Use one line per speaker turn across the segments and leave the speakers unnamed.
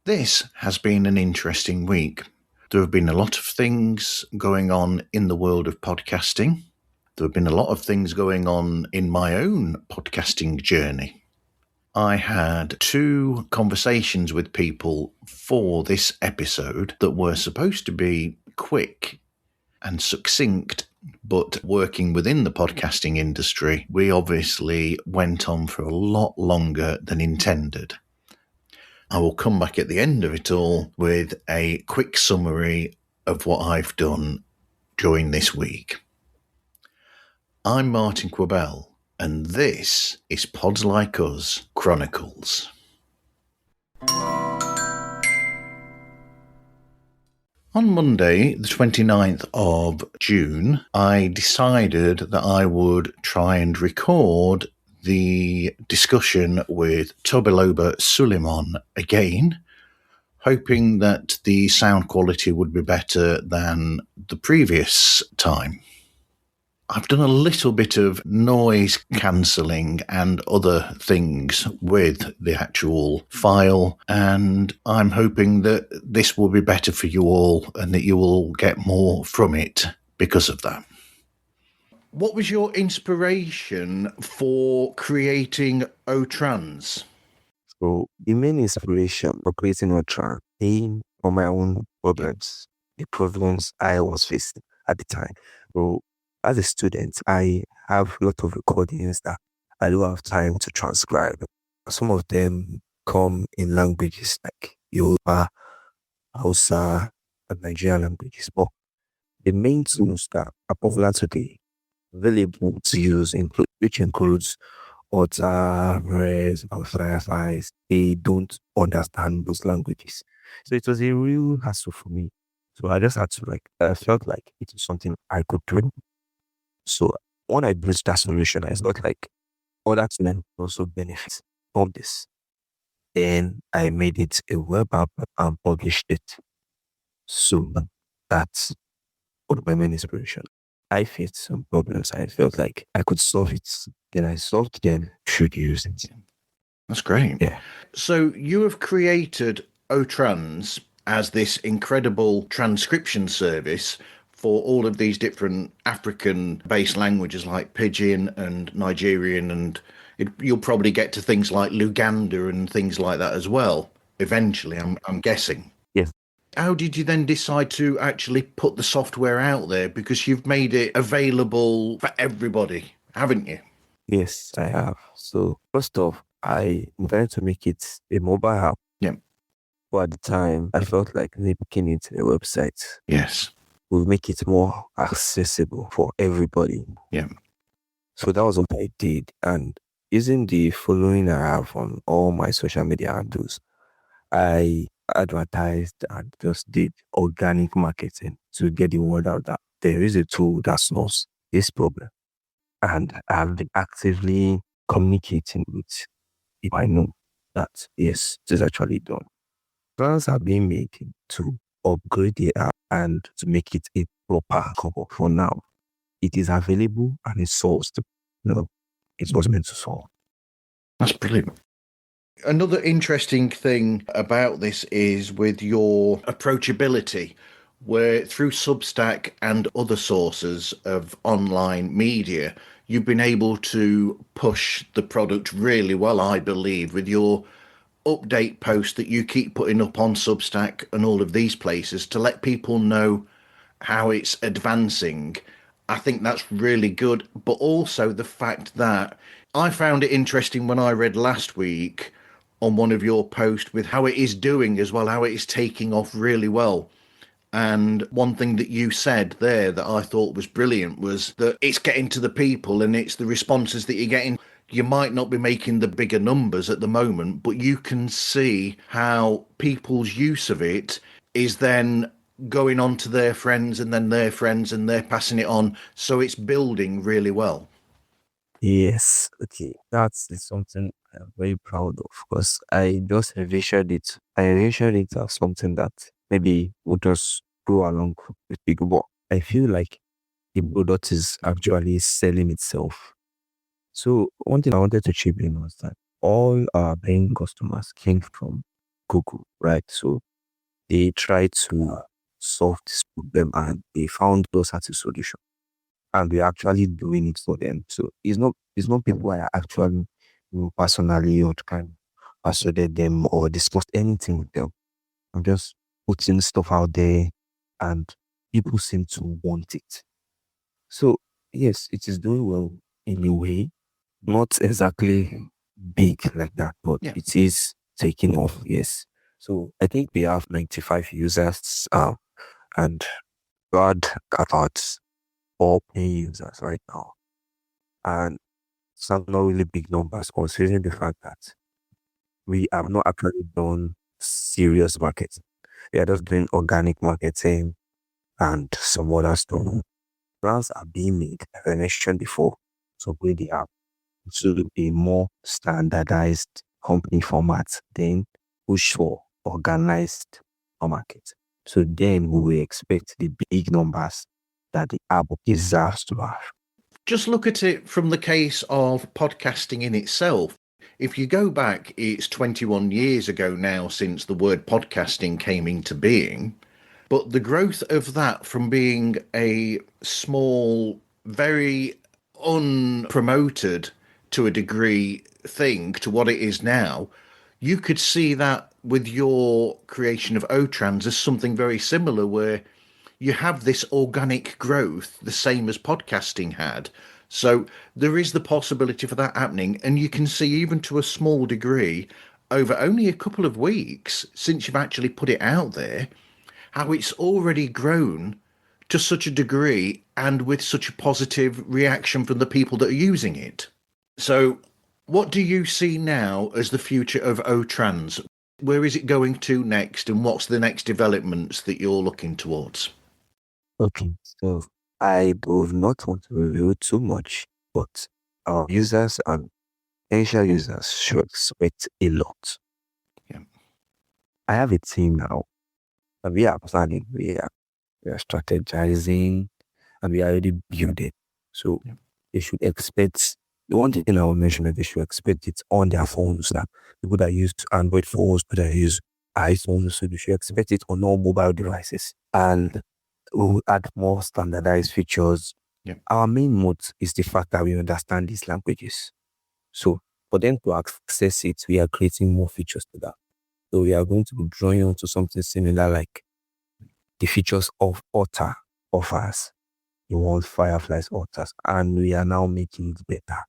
This has been an interesting week. There have been a lot of things going on in the world of podcasting. There have been a lot of things going on in my own podcasting journey. I had 2 conversations with people for this episode that were supposed to be quick and succinct, but working within the podcasting industry, we obviously went on for a lot longer than intended. I will come back at the end of it all with a quick summary of what I've done during this week. I'm Martin Quabell, and this is Pods Like Us Chronicles. On Monday, the 29th of June, I decided that I would try and record the discussion with Tobiloba Sulaiman again, hoping that the sound quality would be better than the previous time. I've done a little bit of noise cancelling and other things with the actual file, and I'm hoping that this will be better for you all and that you will get more from it because of that. What was your inspiration for creating AuTrans?
So the main inspiration for creating AuTrans came from my own problems, the problems I was facing at the time. So as a student, I have a lot of recordings that I don't have time to transcribe. Some of them come in languages like Yoruba, Hausa, and Nigerian languages. But the main tools that are popular today, available to use, which includes Otter, and Fireflies, they don't understand those languages. So it was a real hassle for me. So I just had to I felt like it was something I could do. So when I built that solution, I felt like other students also benefit from this. Then I made it a web app and published it. So that's one of my main inspiration. I faced some problems. I felt like I could solve it. Then I solved them, should use it.
That's great.
Yeah.
So you have created AuTrans as this incredible transcription service for all of these different African-based languages like Pidgin and Nigerian, and you'll probably get to things like Luganda and things like that as well, eventually, I'm guessing.
Yes.
How did you then decide to actually put the software out there? Because you've made it available for everybody, haven't you?
Yes, I have. So first off, I wanted to make it a mobile app.
Yeah.
But at the time, I felt like making it a website.
Yes.
Will make it more accessible for everybody.
Yeah.
So that was what I did. And using the following I have on all my social media handles, I advertised and just did organic marketing to get the word out that there is a tool that solves this problem. And I've been actively communicating with people I know that, yes, it is actually done. Plans are being made to upgrade the app and to make it a proper cover. For now, it is available and it solves it was meant to solve.
That's brilliant. Another interesting thing about this is with your approachability, where through Substack and other sources of online media, you've been able to push the product really well, I believe, with your update post that you keep putting up on Substack and all of these places to let people know how it's advancing. I think that's really good. But also the fact that I found it interesting when I read last week on one of your posts with how it is doing as well, how it is taking off really well. And one thing that you said there that I thought was brilliant was that it's getting to the people and it's the responses that you're getting. You might not be making the bigger numbers at the moment, but you can see how people's use of it is then going on to their friends and then their friends and they're passing it on. So it's building really well.
Yes, okay. That's something I'm very proud of because I just envisioned it. I envisioned it as something that maybe would just go along with people. But I feel like the product is actually selling itself. So one thing I wanted to chip in was that all our paying customers came from Google, right? So they tried to solve this problem and they found closer to solution. And we're actually doing it for them. So it's not people I actually personally or kind of persuaded them or discussed anything with them. I'm just putting stuff out there and people seem to want it. So yes, it is doing well in a way. Not exactly big like that, but
Yeah.
it is taking off, yes. So I think we have 95 users and God about 4 paying users right now. And some not really big numbers considering the fact that we have not actually done serious marketing. We are just doing organic marketing and some other stuff. Plans are being made, as I mentioned before, so upgrade the app to a more standardized company format, then push for organized market. So then we will expect the big numbers that the app deserves to have.
Just look at it from the case of podcasting in itself. If you go back, it's 21 years ago now since the word podcasting came into being. But the growth of that from being a small, very unpromoted to a degree thing to what it is now, you could see that with your creation of AuTrans as something very similar, where you have this organic growth, the same as podcasting had. So there is the possibility for that happening. And you can see, even to a small degree, over only a couple of weeks since you've actually put it out there, how it's already grown to such a degree and with such a positive reaction from the people that are using it. So what do you see now as the future of AuTrans? Where is it going to next, and what's the next developments that you're looking towards?
Okay, so I would not want to reveal too much, but our users and potential users should expect a lot.
Yeah.
I have a team now, and we are planning, we are strategizing, and we are already building. So
Yeah.
they should expect the one thing I will mention that they should expect it on their phones now. People that use Android phones, people that use iPhones, so they should expect it on all mobile devices. And we'll add more standardized features.
Yeah.
Our main motive is the fact that we understand these languages. So for them to access it, we are creating more features to that. So we are going to be drawing onto something similar like the features of Otter offers. The world Fireflies Otters, and we are now making it better.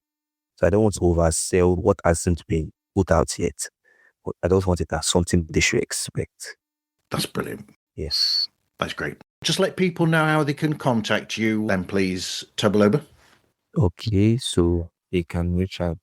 So I don't want to oversell what hasn't been put out yet, but I don't want it as something they should expect.
That's brilliant.
Yes.
That's great. Just let people know how they can contact you then, please, Tobiloba.
Okay, so they can reach out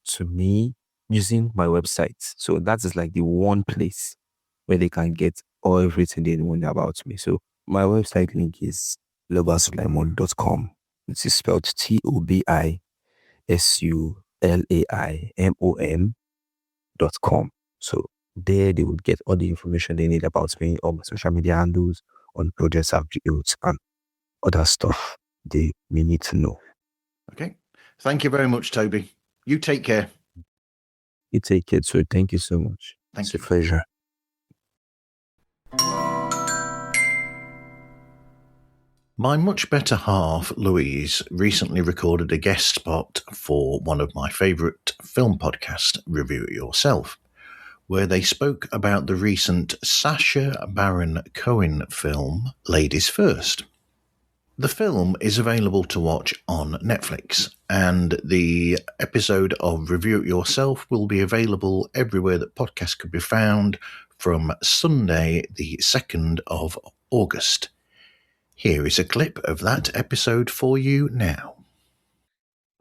to me using my website. So that is like the one place where they can get everything they want about me. So my website link is tobilobasulaiman.com. It is spelled TOBISULAIMON.com. So there they would get all the information they need about me, all my social media handles, on projects I've built, and other stuff they may need to know.
Okay. Thank you very much, Toby. You take care.
You take care, so thank you so much.
Thank
It's
you.
a pleasure.
My much better half, Louise, recently recorded a guest spot for one of my favourite film podcasts, Review It Yourself, where they spoke about the recent Sacha Baron Cohen film, Ladies First. The film is available to watch on Netflix, and the episode of Review It Yourself will be available everywhere that podcasts could be found from Sunday, the 2nd of August. Here is a clip of that episode for you now.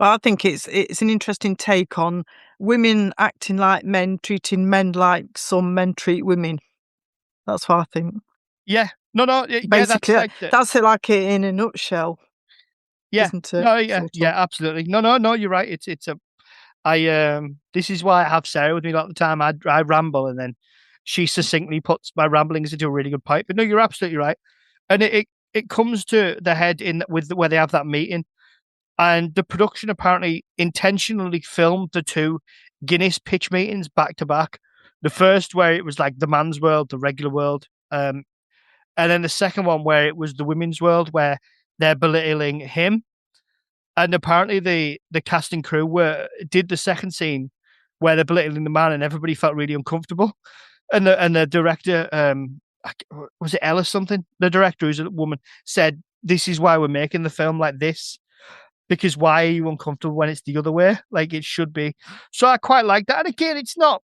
Well, I think it's an interesting take on women acting like men, treating men like some men treat women. That's what I think.
Yeah. No, yeah,
Basically,
that's
it like it in a nutshell,
yeah.
isn't it?
No, yeah,
Sort
yeah,
of.
absolutely. No, you're right. This is why I have Sarah with me a lot of the time. I ramble, and then she succinctly puts my ramblings into a really good point. But no, you're absolutely right. And it comes to the head where they have that meeting, and the production apparently intentionally filmed the two Guinness pitch meetings back to back, The first where it was like the man's world, the regular world, and then the second one where it was the women's world, where they're belittling him. And apparently the cast and crew did the second scene where they're belittling the man, and everybody felt really uncomfortable. And the director, was it Ella something? The director, who's a woman, said, "This is why we're making the film like this, because why are you uncomfortable when it's the other way? Like it should be." So I quite like that. And again, it's not.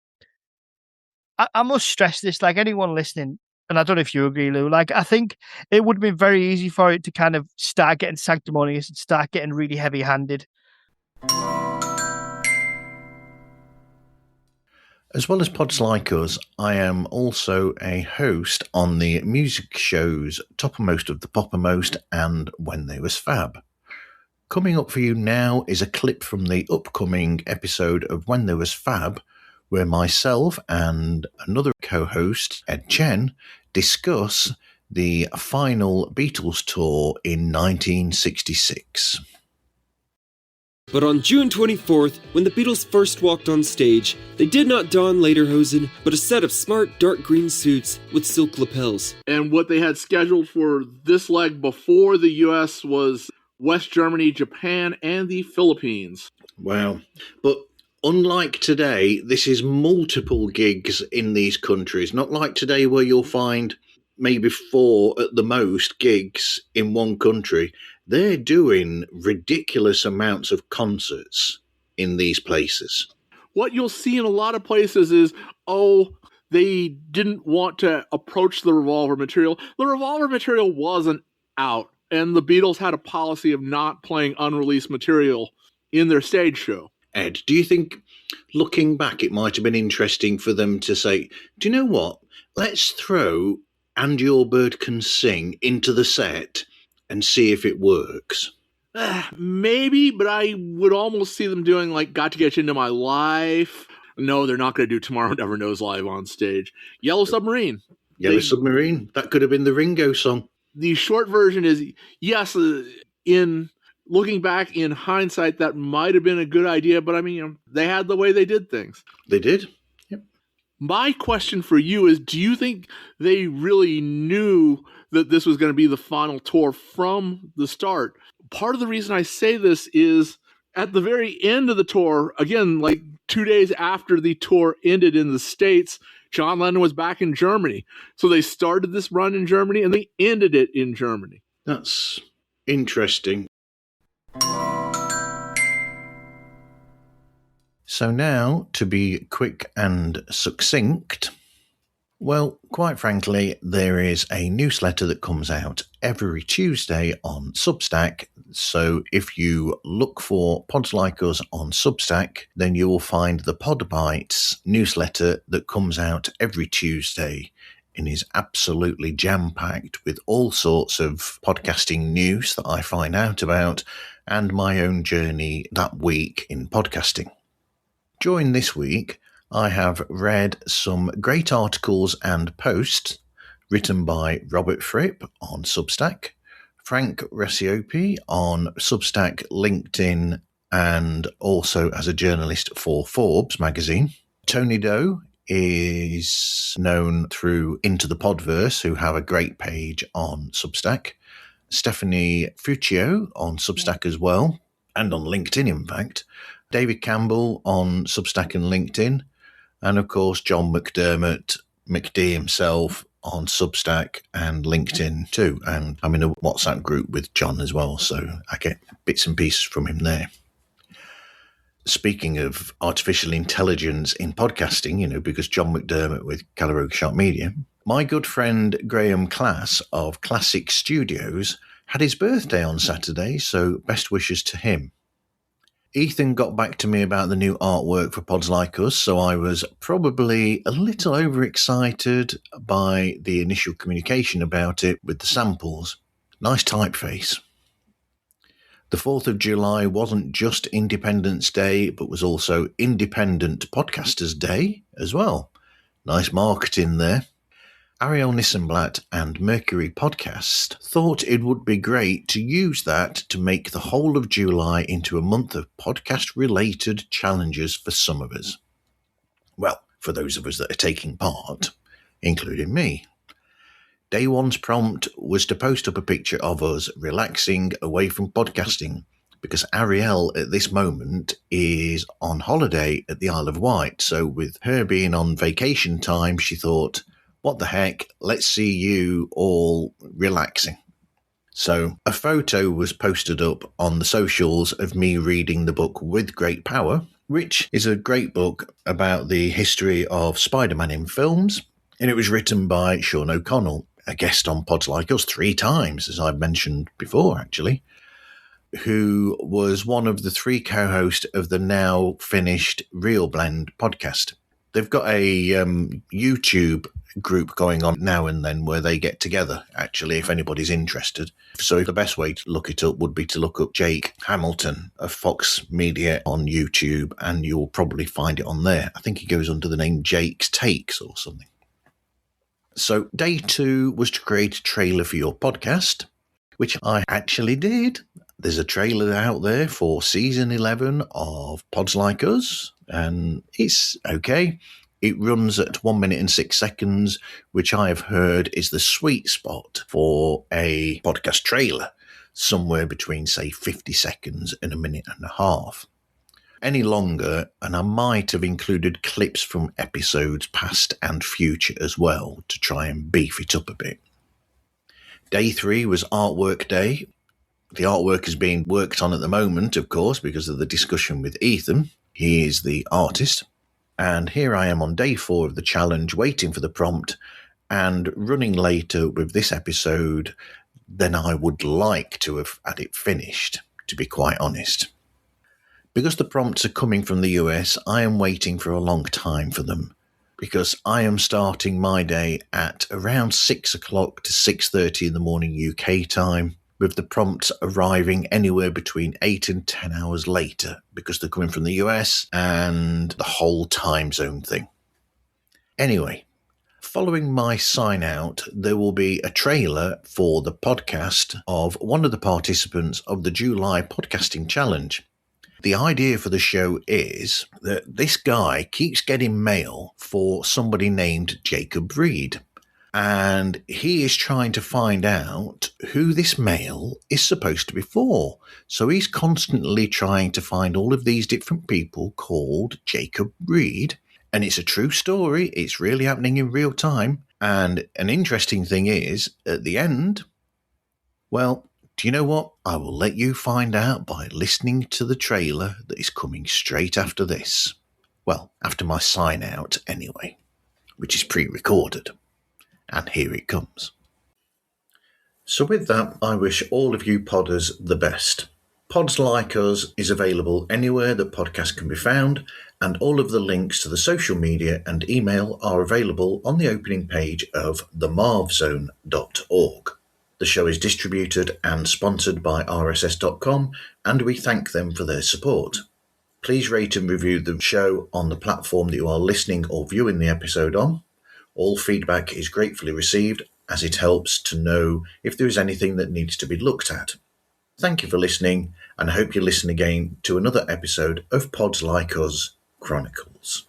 I must stress this, like anyone listening, and I don't know if you agree, Lou. Like I think it would have been very easy for it to kind of start getting sanctimonious and start getting really heavy-handed.
As well as Pods Like Us, I am also a host on the music shows Toppermost of the Poppermost and When They Was Fab. Coming up for you now is a clip from the upcoming episode of When There Was Fab, where myself and another co-host, Ed Chen, discuss the final Beatles tour in 1966.
But on June 24th, when the Beatles first walked on stage, they did not don lederhosen, but a set of smart dark green suits with silk lapels.
And what they had scheduled for this leg before the US was West Germany, Japan, and the Philippines.
Wow. But unlike today, this is multiple gigs in these countries. Not like today where you'll find maybe 4 at the most gigs in one country. They're doing ridiculous amounts of concerts in these places.
What you'll see in a lot of places is, they didn't want to approach the Revolver material. The Revolver material wasn't out, and the Beatles had a policy of not playing unreleased material in their stage show.
Ed, do you think, looking back, it might have been interesting for them to say, do you know what? Let's throw And Your Bird Can Sing into the set and see if it works.
Maybe, but I would almost see them doing like Got to Get You Into My Life. No, they're not going to do Tomorrow Never Knows live on stage. Yellow Submarine.
Submarine. That could have been the Ringo song.
The short version is, yes, in looking back in hindsight, that might have been a good idea, but I mean, they had the way they did things.
They did. Yep.
My question for you is, do you think they really knew that this was going to be the final tour from the start? Part of the reason I say this is at the very end of the tour, again, like 2 days after the tour ended in the States, John Lennon was back in Germany. So they started this run in Germany and they ended it in Germany.
That's interesting. So now, to be quick and succinct, well, quite frankly, there is a newsletter that comes out every Tuesday on Substack. So if you look for Pods Like Us on Substack, then you will find the Pod Bites newsletter that comes out every Tuesday and is absolutely jam-packed with all sorts of podcasting news that I find out about and my own journey that week in podcasting. During this week, I have read some great articles and posts written by Robert Fripp on Substack, Frank Rasiopi on Substack, LinkedIn, and also as a journalist for Forbes magazine. Tony Doe is known through Into the Podverse, who have a great page on Substack. Stephanie Fuccio on Substack as well, and on LinkedIn, in fact. David Campbell on Substack and LinkedIn. And of course, John McDermott, McD himself, on Substack and LinkedIn too. And I'm in a WhatsApp group with John as well, so I get bits and pieces from him there. Speaking of artificial intelligence in podcasting, because John McDermott with Calaroga Sharp Media, my good friend Graham Class of Classic Studios had his birthday on Saturday, so best wishes to him. Ethan got back to me about the new artwork for Pods Like Us, so I was probably a little overexcited by the initial communication about it with the samples. Nice typeface. The 4th of July wasn't just Independence Day, but was also Independent Podcasters Day as well. Nice marketing there. Ariel Nissenblatt and Mercury Podcast thought it would be great to use that to make the whole of July into a month of podcast-related challenges for some of us. Well, for those of us that are taking part, including me. Day one's prompt was to post up a picture of us relaxing away from podcasting, because Ariel at this moment is on holiday at the Isle of Wight. So with her being on vacation time, she thought, what the heck, let's see you all relaxing. So a photo was posted up on the socials of me reading the book With Great Power, which is a great book about the history of Spider-Man in films. And it was written by Sean O'Connell, a guest on Pods Like Us 3 times, as I've mentioned before, actually, who was one of the 3 co-hosts of the now finished Real Blend podcast. They've got a YouTube group going on now and then where they get together, actually, if anybody's interested. So the best way to look it up would be to look up Jake Hamilton of Fox Media on YouTube, and you'll probably find it on there. I think he goes under the name Jake's Takes or something. So day 2 was to create a trailer for your podcast, which I actually did. There's a trailer out there for season 11 of Pods Like Us, and it's okay. It runs at 1 minute and 6 seconds, which I have heard is the sweet spot for a podcast trailer, somewhere between, say, 50 seconds and a minute and a half. Any longer, and I might have included clips from episodes past and future as well to try and beef it up a bit. Day 3 was artwork day. The artwork is being worked on at the moment, of course, because of the discussion with Ethan. He is the artist. And here I am on day 4 of the challenge, waiting for the prompt and running later with this episode than I would like to have had it finished, to be quite honest. Because the prompts are coming from the US, I am waiting for a long time for them, because I am starting my day at around 6 o'clock to 6:30 in the morning UK time, with the prompts arriving anywhere between 8 and 10 hours later, because they're coming from the US and the whole time zone thing. Anyway, following my sign out, there will be a trailer for the podcast of one of the participants of the July podcasting challenge. The idea for the show is that this guy keeps getting mail for somebody named Jacob Reed, and he is trying to find out who this mail is supposed to be for. So he's constantly trying to find all of these different people called Jacob Reed, and it's a true story. It's really happening in real time. And an interesting thing is, at the end, well, do you know what? I will let you find out by listening to the trailer that is coming straight after this. Well, after my sign out anyway, which is pre-recorded. And here it comes. So with that, I wish all of you podders the best. Pods Like Us is available anywhere that podcasts can be found, and all of the links to the social media and email are available on the opening page of themarvzone.org. The show is distributed and sponsored by rss.com, and we thank them for their support. Please rate and review the show on the platform that you are listening or viewing the episode on. All feedback is gratefully received, as it helps to know if there is anything that needs to be looked at. Thank you for listening, and I hope you listen again to another episode of Pods Like Us Chronicles.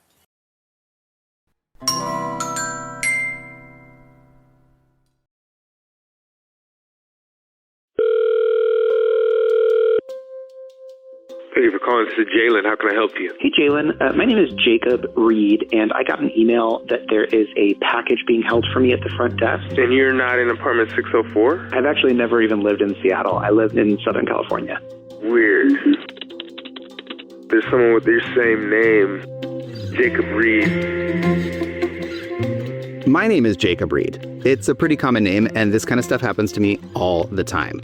Thank you for calling. This is Jalen. How can I help you?
Hey, Jalen. My name is Jacob Reed, and I got an email that there is a package being held for me at the front desk.
And you're not in apartment 604?
I've actually never even lived in Seattle. I live in Southern California.
Weird. There's someone with your same name, Jacob Reed.
My name is Jacob Reed. It's a pretty common name, and this kind of stuff happens to me all the time.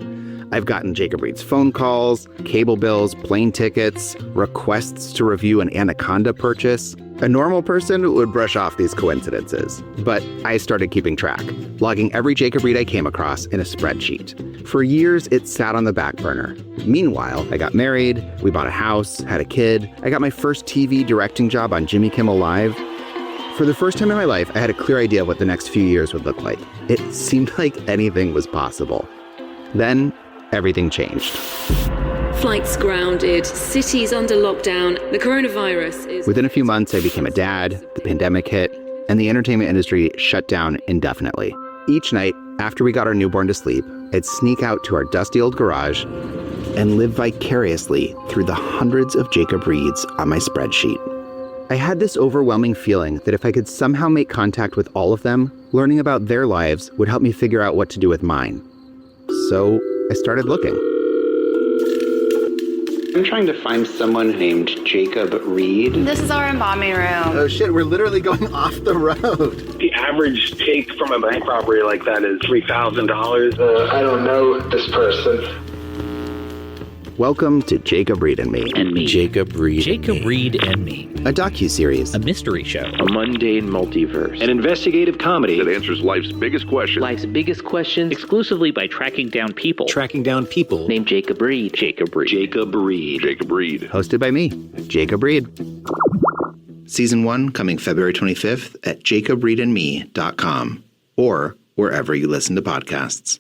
I've gotten Jacob Reed's phone calls, cable bills, plane tickets, requests to review an Anaconda purchase. A normal person would brush off these coincidences, but I started keeping track, logging every Jacob Reed I came across in a spreadsheet. For years, it sat on the back burner. Meanwhile, I got married, we bought a house, had a kid, I got my first TV directing job on Jimmy Kimmel Live. For the first time in my life, I had a clear idea of what the next few years would look like. It seemed like anything was possible. Then, everything changed.
flights grounded, cities under lockdown, the coronavirus is...
Within a few months, I became a dad, the pandemic hit, and the entertainment industry shut down indefinitely. Each night, after we got our newborn to sleep, I'd sneak out to our dusty old garage and live vicariously through the hundreds of Jacob Reeds on my spreadsheet. I had this overwhelming feeling that if I could somehow make contact with all of them, learning about their lives would help me figure out what to do with mine. So I started looking.
I'm trying to find someone named Jacob Reed.
This is our embalming room.
Oh shit, we're literally going off the road.
The average take from a bank robbery like that is $3,000.
I don't know this person.
Welcome to Jacob Reed and Me.
Jacob Reed and Me.
A docuseries.
A mystery show.
A mundane multiverse.
An investigative comedy
that answers life's biggest questions.
Life's biggest questions.
Exclusively by tracking down people.
Named Jacob Reed.
Jacob Reed.
Hosted by me, Jacob Reed. Season 1 coming February 25th at jacobreedandme.com or wherever you listen to podcasts.